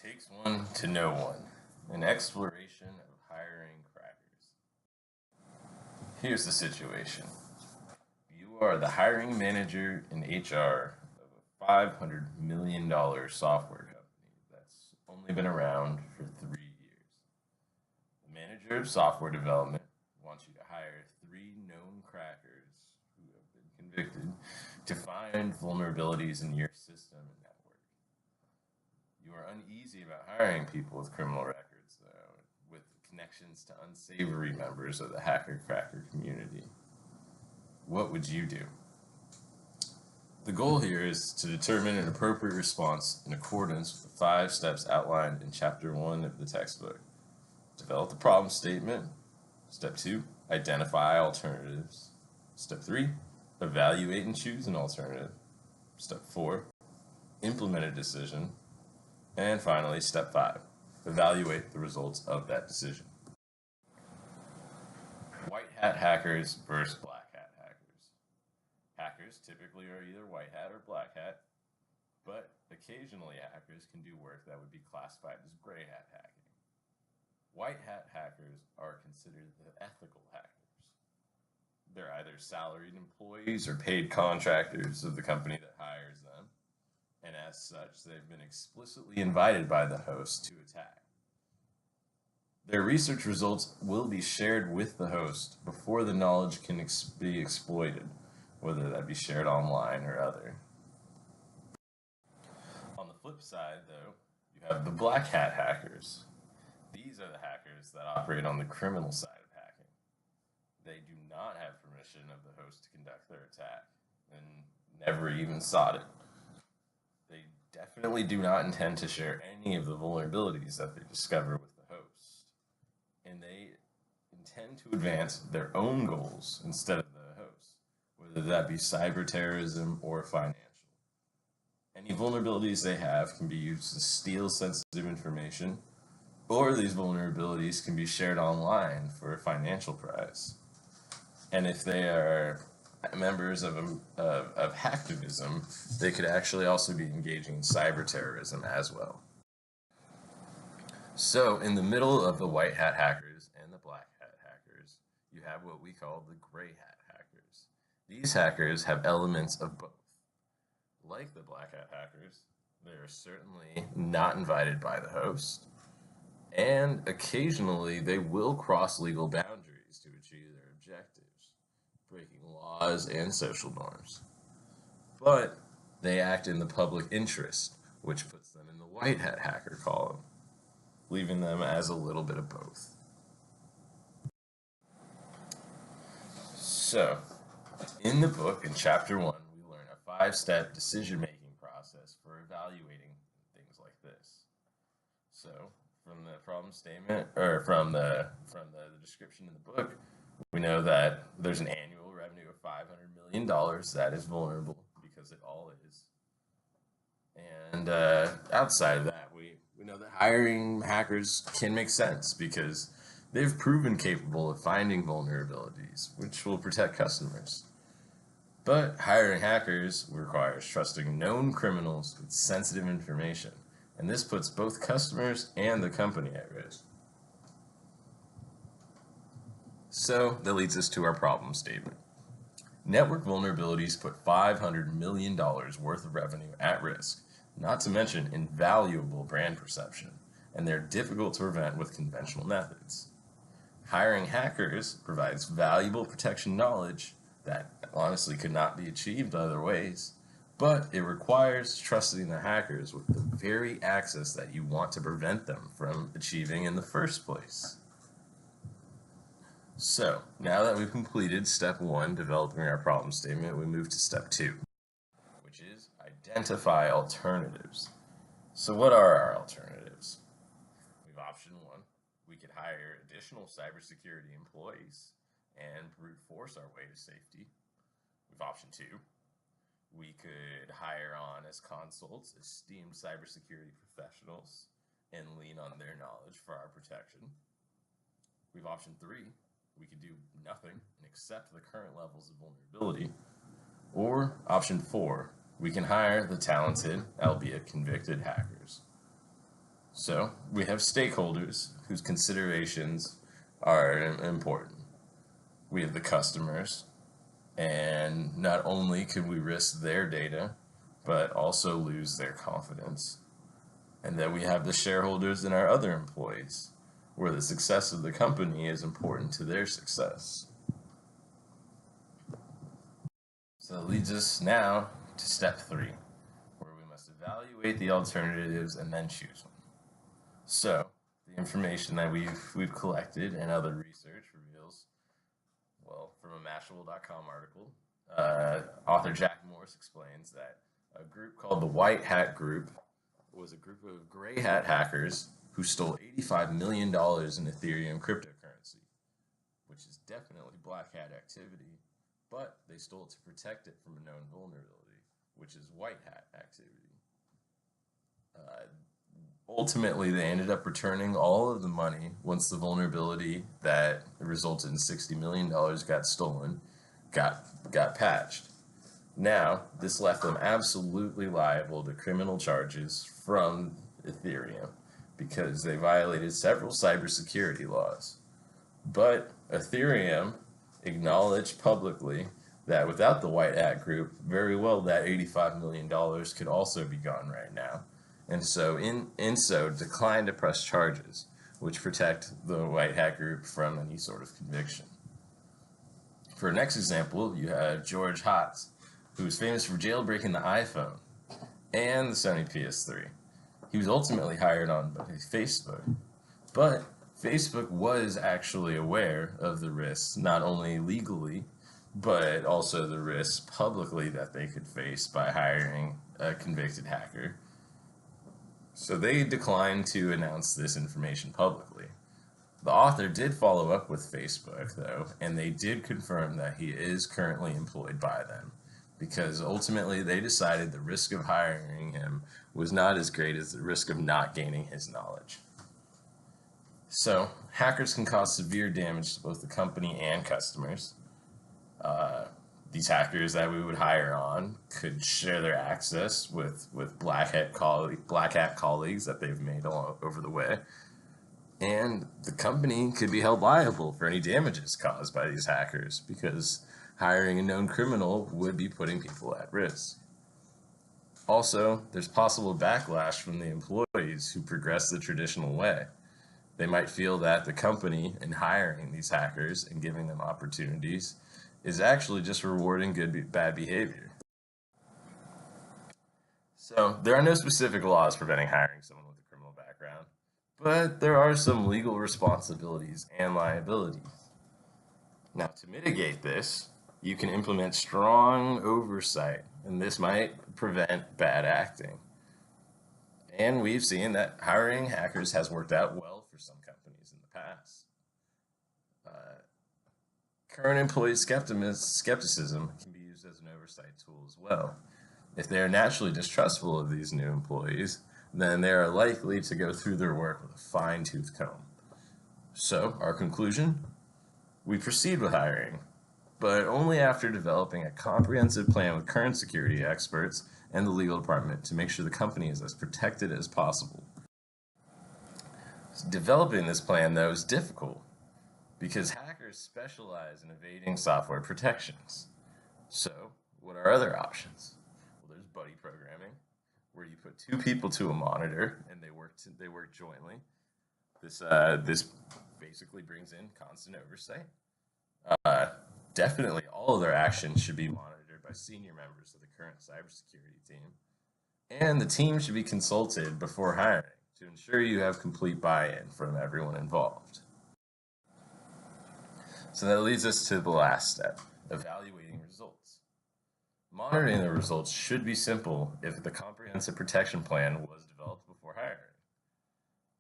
Takes one to know one. An exploration of hiring crackers. Here's the situation. You are the hiring manager in HR of a $500 million software company that's only been around for 3 years. The manager of software development wants you to hire 3 known crackers who have been convicted to find vulnerabilities in your system and network. You are uneasy about hiring people with criminal records, though, with connections to unsavory members of the hacker-cracker community. What would you do? The goal here is to determine an appropriate response in accordance with the 5 steps outlined in Chapter 1 of the textbook. Develop the problem statement. Step 2, identify alternatives. Step 3, evaluate and choose an alternative. Step 4, implement a decision. And finally, step 5, evaluate the results of that decision. White hat hackers versus black hat hackers. Hackers typically are either white hat or black hat, but occasionally hackers can do work that would be classified as gray hat hacking. White hat hackers are considered the ethical hackers. They're either salaried employees or paid contractors of the company that hires them, and as such, they've been explicitly invited by the host to attack. Their research results will be shared with the host before the knowledge can be exploited, whether that be shared online or other. On the flip side, though, you have the black hat hackers. These are the hackers that operate on the criminal side of hacking. They do not have permission of the host to conduct their attack, and never even sought it. They definitely do not intend to share any of the vulnerabilities that they discover with the host, and they intend to advance their own goals instead of the host, whether that be cyber terrorism or financial. Any vulnerabilities they have can be used to steal sensitive information, or these vulnerabilities can be shared online for a financial prize. And if they are members of hacktivism, they could actually also be engaging in cyber terrorism as well. So in the middle of the white hat hackers and the black hat hackers, you have what we call the gray hat hackers. These hackers have elements of both. Like the black hat hackers, they are certainly not invited by the host, and occasionally they will cross legal boundaries to achieve their objectives, breaking laws and social norms. But they act in the public interest, which puts them in the white hat hacker column, leaving them as a little bit of both. So, in the book, in Chapter 1, we learn a 5-step decision-making process for evaluating things like this. So, from the problem statement, or from the description in the book, we know that there's an annual revenue of $500 million that is vulnerable, because it all is. And outside of that, we know that hiring hackers can make sense because they've proven capable of finding vulnerabilities, which will protect customers. But hiring hackers requires trusting known criminals with sensitive information, and this puts both customers and the company at risk. So that leads us to our problem statement. Network vulnerabilities put $500 million worth of revenue at risk, not to mention invaluable brand perception, and they're difficult to prevent with conventional methods. Hiring hackers provides valuable protection knowledge that honestly could not be achieved other ways, but it requires trusting the hackers with the very access that you want to prevent them from achieving in the first place. So, now that we've completed step 1, developing our problem statement, we move to step 2, which is identify alternatives. So what are our alternatives? We have option 1. We could hire additional cybersecurity employees and brute force our way to safety. We have option 2. We could hire on as consults esteemed cybersecurity professionals and lean on their knowledge for our protection. We have option 3. We could do nothing and accept the current levels of vulnerability. Or option 4, we can hire the talented, albeit convicted hackers. So we have stakeholders whose considerations are important. We have the customers, and not only could we risk their data, but also lose their confidence. And then we have the shareholders and our other employees, where the success of the company is important to their success. So that leads us now to step 3, where we must evaluate the alternatives and then choose one. So the information that we've collected and other research reveals, well, from a Mashable.com article, author Jack Morse explains that a group called the White Hat Group was a group of gray hat hackers who stole $85 million in Ethereum cryptocurrency, which is definitely black hat activity, but they stole it to protect it from a known vulnerability, which is white hat activity. Ultimately, they ended up returning all of the money once the vulnerability that resulted in $60 million got stolen got patched. Now, this left them absolutely liable to criminal charges from Ethereum because they violated several cybersecurity laws. But Ethereum acknowledged publicly that without the White Hat Group, very well that $85 million could also be gone right now. And so declined to press charges, which protect the White Hat Group from any sort of conviction. For our next example, you have George Hotz, who was famous for jailbreaking the iPhone and the Sony PS3. He was ultimately hired on by Facebook, but Facebook was actually aware of the risks, not only legally, but also the risks publicly that they could face by hiring a convicted hacker. So they declined to announce this information publicly. The author did follow up with Facebook, though, and they did confirm that he is currently employed by them, because ultimately they decided the risk of hiring him was not as great as the risk of not gaining his knowledge. So, hackers can cause severe damage to both the company and customers. These hackers that we would hire on could share their access with black hat colleagues that they've made all over the way. And the company could be held liable for any damages caused by these hackers because hiring a known criminal would be putting people at risk. Also, there's possible backlash from the employees who progress the traditional way. They might feel that the company, in hiring these hackers and giving them opportunities, is actually just rewarding bad behavior. So, there are no specific laws preventing hiring someone with a criminal background, but there are some legal responsibilities and liabilities. Now, to mitigate this, you can implement strong oversight, and this might prevent bad acting. And we've seen that hiring hackers has worked out well for some companies in the past. Current employee skepticism can be used as an oversight tool as well. If they are naturally distrustful of these new employees, then they are likely to go through their work with a fine-tooth comb. So, our conclusion? We proceed with hiring, but only after developing a comprehensive plan with current security experts and the legal department to make sure the company is as protected as possible. Developing this plan, though, is difficult because hackers specialize in evading software protections. So, what are other options? Well, there's buddy programming, where you put two people to a monitor and they work jointly. This basically brings in constant oversight. Definitely, all of their actions should be monitored by senior members of the current cybersecurity team, and the team should be consulted before hiring to ensure you have complete buy-in from everyone involved. So that leads us to the last step, evaluating results. Monitoring the results should be simple if the comprehensive protection plan was developed before hiring.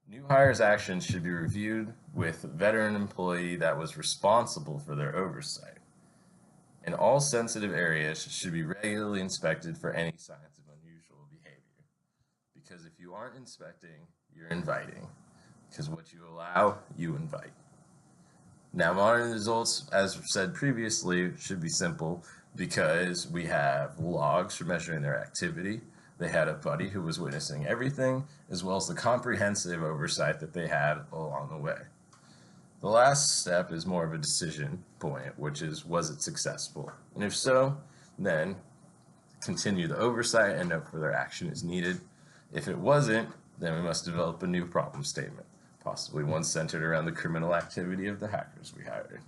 New hires' actions should be reviewed with a veteran employee that was responsible for their oversight. And all sensitive areas should be regularly inspected for any signs of unusual behavior. Because if you aren't inspecting, you're inviting. Because what you allow, you invite. Now, monitoring the results, as said previously, should be simple because we have logs for measuring their activity. They had a buddy who was witnessing everything, as well as the comprehensive oversight that they had along the way. The last step is more of a decision point, which is, was it successful? And if so, then continue the oversight and no further action is needed. If it wasn't, then we must develop a new problem statement, possibly one centered around the criminal activity of the hackers we hired.